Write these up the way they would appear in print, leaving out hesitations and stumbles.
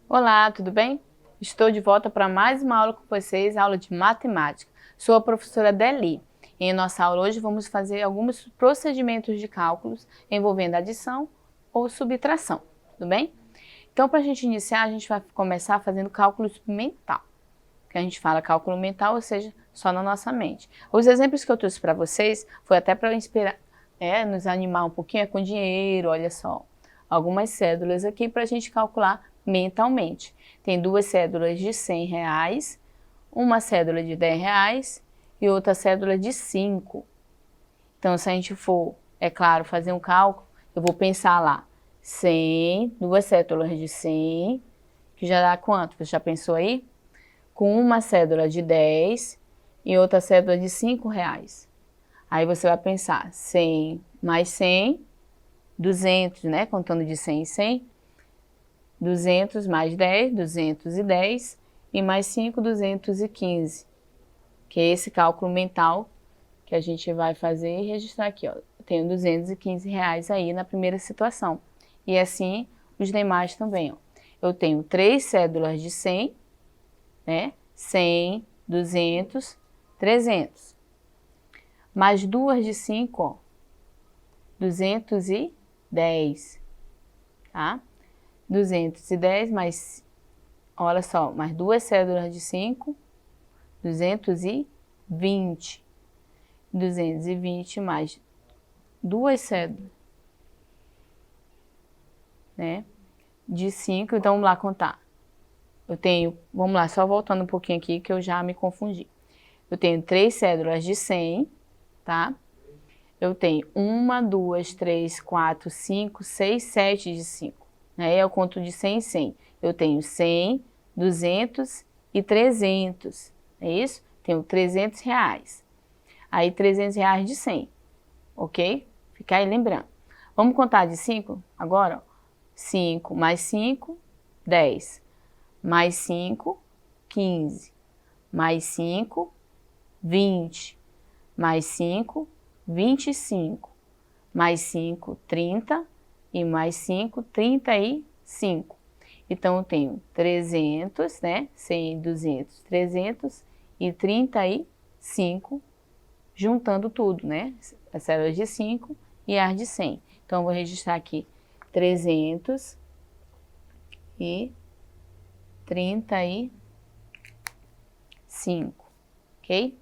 Olá, tudo bem? Estou de volta para mais uma aula com vocês, aula de matemática. Sou a professora Deli. E em nossa aula hoje vamos fazer alguns procedimentos de cálculos envolvendo adição ou subtração, tudo bem? Então, para a gente iniciar, a gente vai começar fazendo cálculos mental. Que a gente fala cálculo mental, ou seja, só na nossa mente. Os exemplos que eu trouxe para vocês foi até para inspirar, nos animar um pouquinho com dinheiro, olha só. Algumas cédulas aqui para a gente calcular mentalmente. Tem duas cédulas de R$ 100, uma cédula de R$ 10 e outra cédula de 5. Então, se a gente for, é claro, fazer um cálculo, eu vou pensar lá, 100, duas cédulas de 100, que já dá quanto? Você já pensou aí? Com uma cédula de 10 e outra cédula de R$ 5. Aí você vai pensar 100 mais 100, 200, né? Contando de 100 em 100. 200 mais 10, 210 e mais 5, 215. Que é esse cálculo mental que a gente vai fazer e registrar aqui, ó. Eu tenho R$ 215 aí na primeira situação. E assim os demais também, ó. Eu tenho 3 cédulas de 100, né? 100, 200, 300. Mais duas de 5, ó. 210, tá? 210 mais, olha só, mais duas cédulas de 5, 220. 220 mais duas cédulas, né? De 5, então vamos lá contar. Eu tenho, vamos lá, só voltando um pouquinho aqui que eu já me confundi. Eu tenho 3 cédulas de 100, tá? Eu tenho 1, 2, 3, 4, 5, 6, 7 de 5. Aí eu conto de 100 em 100. Eu tenho 100, 200 e 300. É isso? Tenho R$ 300. Aí R$ 300 de 100. Ok? Fica aí lembrando. Vamos contar de 5 agora? 5 mais 5, 10. Mais 5, 15. Mais 5, 20. Mais 5, 25. Mais 5, 30. E mais 5, 35. Então, eu tenho 300, né? 100, 200, 300 e 35, juntando tudo, né? As células de 5 e as de 100. Então, eu vou registrar aqui 300 e 35, ok?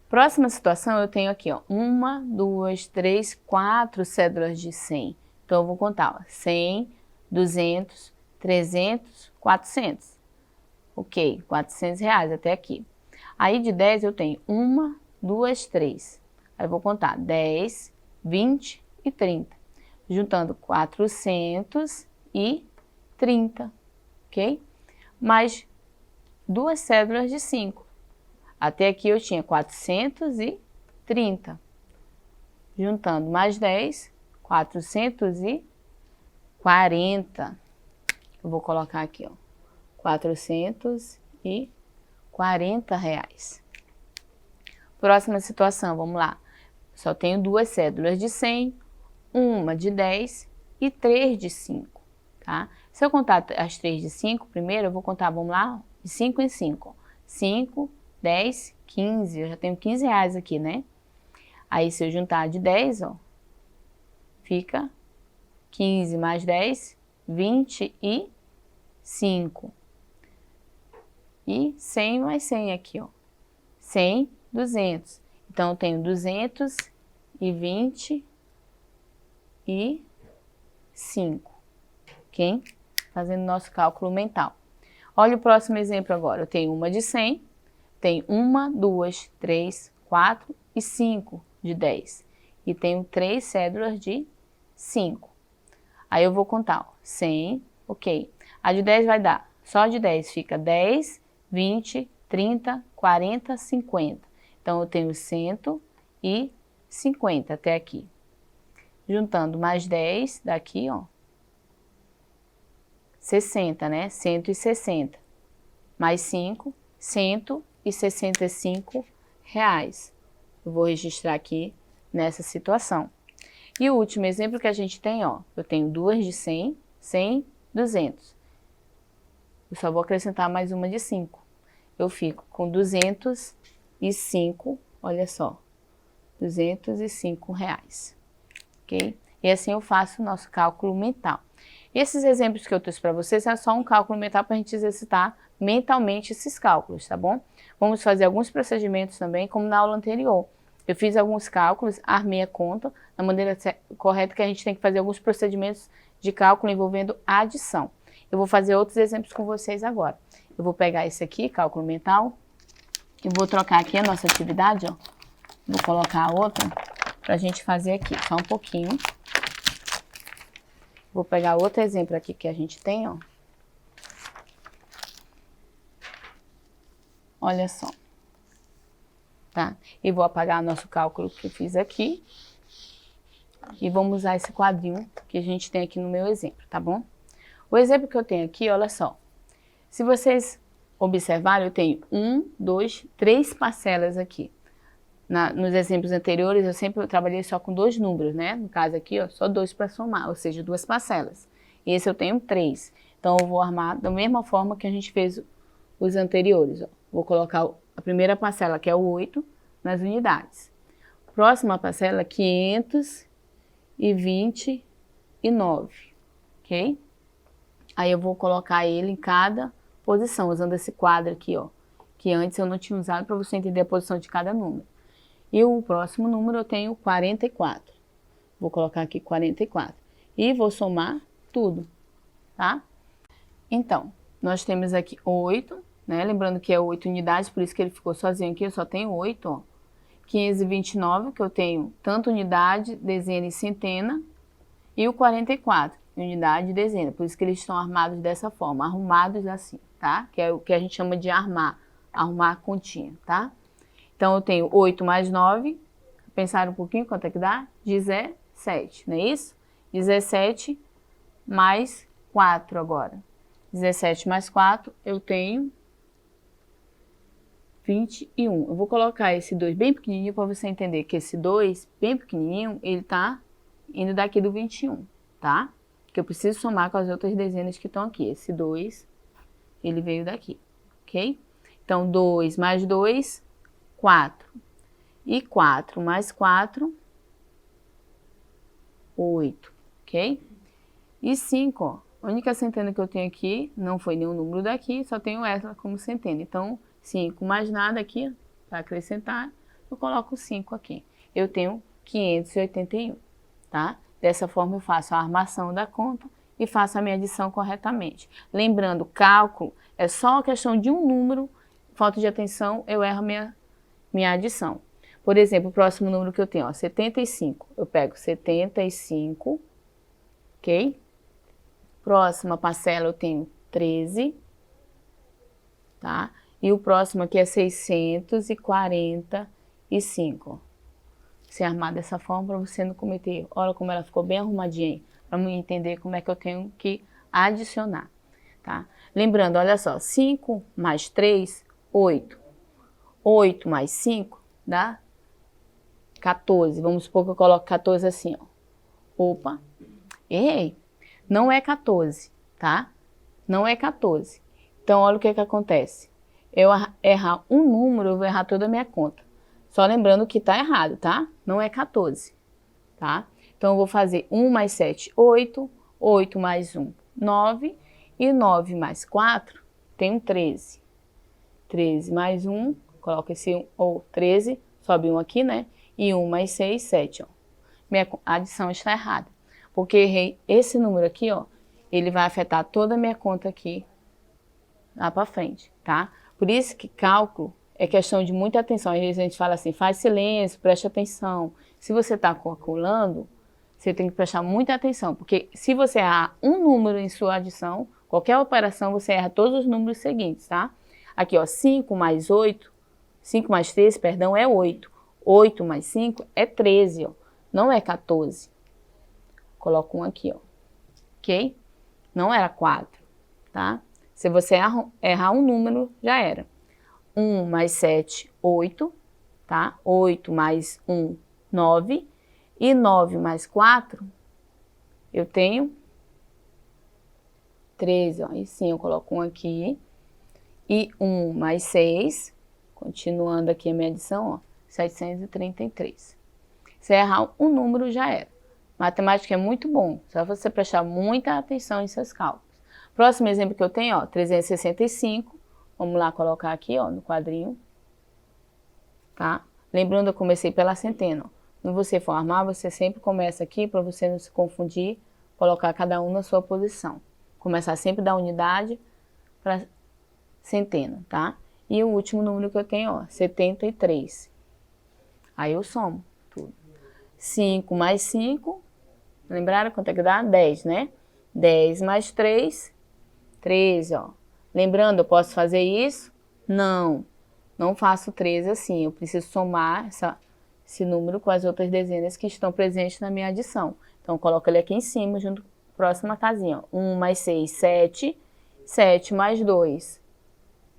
Próxima situação, eu tenho aqui, ó, 1, 2, 3, 4 cédulas de 100. Então, eu vou contar, ó, 100, 200, 300, 400. Ok, R$ 400 até aqui. Aí, de 10, eu tenho 1, 2, 3. Aí, eu vou contar 10, 20 e 30. Juntando 430, ok? Mais duas cédulas de 5. Até aqui eu tinha 430. Juntando mais 10, 440. Eu vou colocar aqui, ó, R$ 440. Próxima situação, vamos lá. Só tenho duas cédulas de 100, uma de 10 e 3 de 5, tá? Se eu contar as 3 de 5 primeiro, eu vou contar, vamos lá, de 5 em 5. 5, 10, 15, eu já tenho R$ 15 aqui, né? Aí, se eu juntar de 10, ó, fica 15 mais 10, 25. E 100 mais 100 aqui, ó. 100, 200. Então, eu tenho 225, ok? Fazendo nosso cálculo mental. Olha o próximo exemplo agora. Eu tenho uma de 100, tenho 1, 2, 3, 4 e 5 de 10. E tenho 3 cédulas de 5. Aí eu vou contar, ó, 100, ok. A de 10 vai dar, só a de 10 fica 10, 20, 30, 40, 50. Então, eu tenho 150 até aqui. Juntando mais 10 daqui, ó, 60, né? 160. Mais 5, R$ 165. Eu vou registrar aqui nessa situação. E o último exemplo que a gente tem, ó, eu tenho duas de 100, 100, 200. eu só vou acrescentar mais uma de 5. Eu fico com 205, olha só, R$ 205, ok? E assim eu faço o nosso cálculo mental. Esses exemplos que eu trouxe para vocês é só um cálculo mental para a gente exercitar mentalmente esses cálculos, tá bom? Vamos fazer alguns procedimentos também, como na aula anterior. Eu fiz alguns cálculos, armei a conta, da maneira correta que a gente tem que fazer alguns procedimentos de cálculo envolvendo a adição. Eu vou fazer outros exemplos com vocês agora. Eu vou pegar esse aqui, cálculo mental, e vou trocar aqui a nossa atividade, ó. Vou colocar a outra para a gente fazer aqui, só um pouquinho. Vou pegar outro exemplo aqui que a gente tem, ó. Olha só. Tá? E vou apagar nosso cálculo que eu fiz aqui. E vamos usar esse quadrinho que a gente tem aqui no meu exemplo, tá bom? O exemplo que eu tenho aqui, olha só. Se vocês observarem, eu tenho 1, 2, 3 parcelas aqui. Nos exemplos anteriores, eu sempre trabalhei só com 2 números, né? No caso aqui, ó, só 2 para somar, ou seja, 2 parcelas. E esse eu tenho 3. Então, eu vou armar da mesma forma que a gente fez os anteriores, ó. Vou colocar a primeira parcela, que é o 8, nas unidades. Próxima parcela, 529, ok? Aí eu vou colocar ele em cada posição, usando esse quadro aqui, ó, que antes eu não tinha usado para você entender a posição de cada número. E o próximo número eu tenho 44. Vou colocar aqui 44. E vou somar tudo, tá? Então, nós temos aqui 8, né? Lembrando que é 8 unidades, por isso que ele ficou sozinho aqui, eu só tenho 8, ó. 529, que eu tenho tanto unidade, dezena e centena, e o 44, unidade e dezena, por isso que eles estão armados dessa forma, arrumados assim, tá? Que é o que a gente chama de armar a continha, tá? Então, eu tenho 8 mais 9, pensar um pouquinho quanto é que dá? 17, não é isso? 17 mais 4 agora. 17 mais 4, eu tenho 21. Eu vou colocar esse 2 bem pequenininho para você entender que esse 2 bem pequenininho, ele tá indo daqui do 21, tá? Que eu preciso somar com as outras dezenas que estão aqui. Esse 2, ele veio daqui, ok? Então, 2 mais 2, 4. E 4 mais 4, 8, ok? E 5, ó. A única centena que eu tenho aqui não foi nenhum número daqui, só tenho essa como centena. Então, 5 mais nada aqui, para acrescentar, eu coloco 5 aqui. Eu tenho 581, tá? Dessa forma eu faço a armação da conta e faço a minha adição corretamente. Lembrando, cálculo é só a questão de um número, falta de atenção, eu erro minha adição. Por exemplo, o próximo número que eu tenho, ó, 75. Eu pego 75, ok? Próxima parcela eu tenho 13, tá? E o próximo aqui é 645. Se armar dessa forma para você não cometer. Olha como ela ficou bem arrumadinha aí, para eu entender como é que eu tenho que adicionar, tá? Lembrando, olha só, 5 mais 3, 8. 8 mais 5 dá 14. Vamos supor que eu coloco 14 assim, ó. Opa, errei. Não é 14, tá? Não é 14. Então, olha o que acontece. Eu errar um número, eu vou errar toda a minha conta. Só lembrando que tá errado, tá? Não é 14, tá? Então, eu vou fazer 1 mais 7, 8. 8 mais 1, 9. E 9 mais 4, tem 13. 13 mais 1, coloca esse 1, ou 13, sobe 1 aqui, né? E 1 mais 6, 7, ó. Minha adição está errada. Porque errei esse número aqui, ó. Ele vai afetar toda a minha conta aqui, lá para frente, tá? Por isso que cálculo é questão de muita atenção. Às vezes a gente fala assim, faz silêncio, preste atenção. Se você está calculando, você tem que prestar muita atenção. Porque se você errar um número em sua adição, qualquer operação, você erra todos os números seguintes, tá? Aqui, ó, 5 mais 8, 5 mais 13, perdão, é 8. 8 mais 5 é 13, ó. Não é 14. Coloco um aqui, ó. Ok? Não era 4, tá? Se você errar um número, já era. 1 mais 7, 8, tá? 8 mais 1, 9. E 9 mais 4, eu tenho 13, ó. E sim, eu coloco 1 aqui. E 1 mais 6, continuando aqui a minha adição, ó, 733. Se errar um número, já era. Matemática é muito bom, só você prestar muita atenção em seus cálculos. Próximo exemplo que eu tenho, ó, 365. Vamos lá colocar aqui, ó, no quadrinho. Tá? Lembrando, eu comecei pela centena. Ó. Quando você for armar, você sempre começa aqui, para você não se confundir, colocar cada um na sua posição. Começar sempre da unidade para centena, tá? E o último número que eu tenho, ó, 73. Aí eu somo tudo. 5 mais 5, lembraram quanto é que dá? 10, né? 10 mais 3, 13, ó. Lembrando, eu posso fazer isso? Não faço 13 assim, eu preciso somar esse número com as outras dezenas que estão presentes na minha adição. Então, eu coloco ele aqui em cima, junto com a próxima casinha, ó. 1 mais 6, 7, 7 mais 2,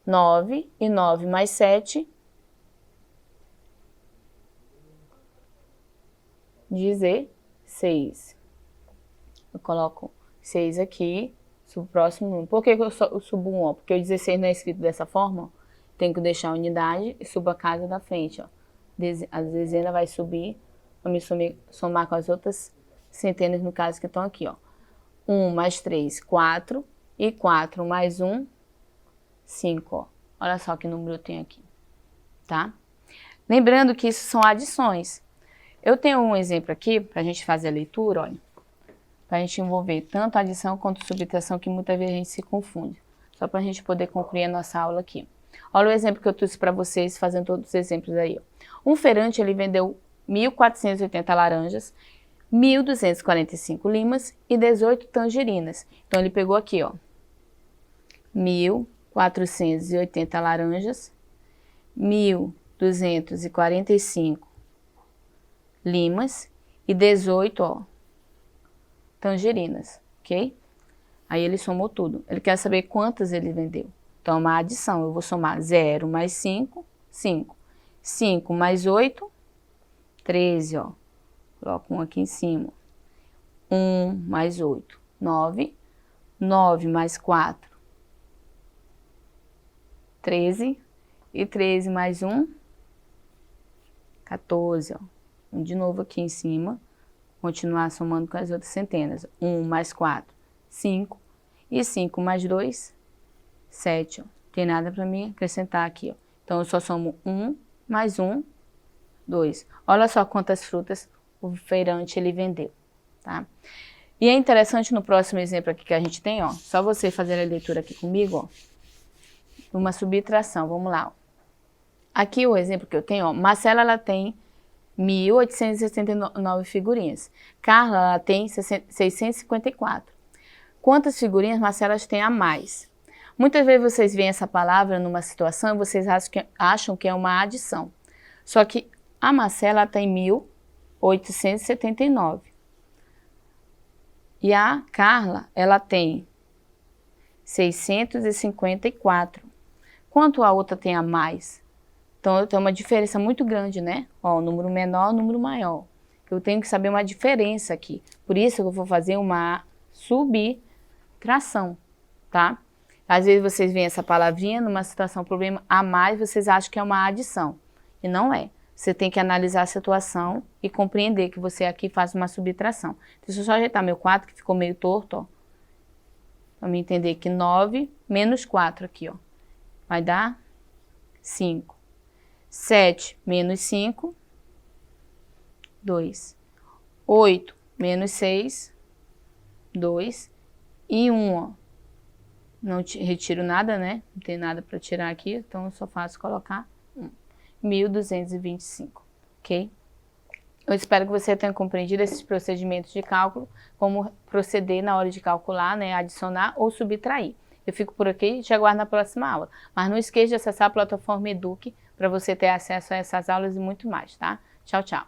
9, e 9 mais 7, 16. Eu coloco 6 aqui, subo o próximo número. Por que eu subo 1? Ó? Porque o 16 não é escrito dessa forma, ó. Tenho que deixar a unidade e subo a casa da frente, ó. A dezena vai subir, para me somar com as outras centenas, no caso, que estão aqui, ó. 1 mais 3, 4, e 4 mais 1, 5, ó. Olha só que número eu tenho aqui, tá? Lembrando que isso são adições. Eu tenho um exemplo aqui, para a gente fazer a leitura, olha. Para a gente envolver tanto adição quanto subtração, que muitas vezes a gente se confunde. Só para a gente poder concluir a nossa aula aqui. Olha o exemplo que eu trouxe para vocês, fazendo todos os exemplos aí, ó. Um feirante, ele vendeu 1.480 laranjas, 1.245 limas e 18 tangerinas. Então, ele pegou aqui, ó, 1.480 laranjas, 1.245 limas e 18, ó, tangerinas, ok? Aí ele somou tudo. Ele quer saber quantas ele vendeu. Então, é uma adição. Eu vou somar 0 mais 5, 5. 5 mais 8, 13, ó. Coloco 1 aqui em cima. 1 mais 8, 9. 9 mais 4, 13. E 13 mais 1, 14, ó. De novo aqui em cima. Continuar somando com as outras centenas. 1 mais 4, 5. E 5 mais 2, 7. Ó. Não tem nada para mim acrescentar aqui, ó. Então, eu só somo 1 mais 1, 2. Olha só quantas frutas o feirante ele vendeu, tá? E é interessante no próximo exemplo aqui que a gente tem, ó. Só você fazer a leitura aqui comigo, ó. Uma subtração, vamos lá, ó. Aqui o exemplo que eu tenho, ó. Marcela, ela tem 1.869 figurinhas. Carla, ela tem 654. Quantas figurinhas Marcela tem a mais? Muitas vezes vocês veem essa palavra numa situação e vocês acham que é uma adição. Só que a Marcela tem 1.879. E a Carla, ela tem 654. Quanto a outra tem a mais? Então, tem uma diferença muito grande, né? Ó, o número menor, o número maior. Eu tenho que saber uma diferença aqui. Por isso que eu vou fazer uma subtração, tá? Às vezes vocês veem essa palavrinha numa situação, problema a mais, vocês acham que é uma adição. E não é. Você tem que analisar a situação e compreender que você aqui faz uma subtração. Deixa eu só ajeitar meu 4, que ficou meio torto, ó. Para me entender que 9 menos 4 aqui, ó. Vai dar 5. 7 menos 5, 2. 8 menos 6, 2. E 1, ó. Não retiro nada, né? Não tem nada para tirar aqui, então eu só faço colocar 1. 1.225, ok? Eu espero que você tenha compreendido esses procedimentos de cálculo, como proceder na hora de calcular, né? Adicionar ou subtrair. Eu fico por aqui e te aguardo na próxima aula. Mas não esqueça de acessar a plataforma Eduque para você ter acesso a essas aulas e muito mais, tá? Tchau, tchau.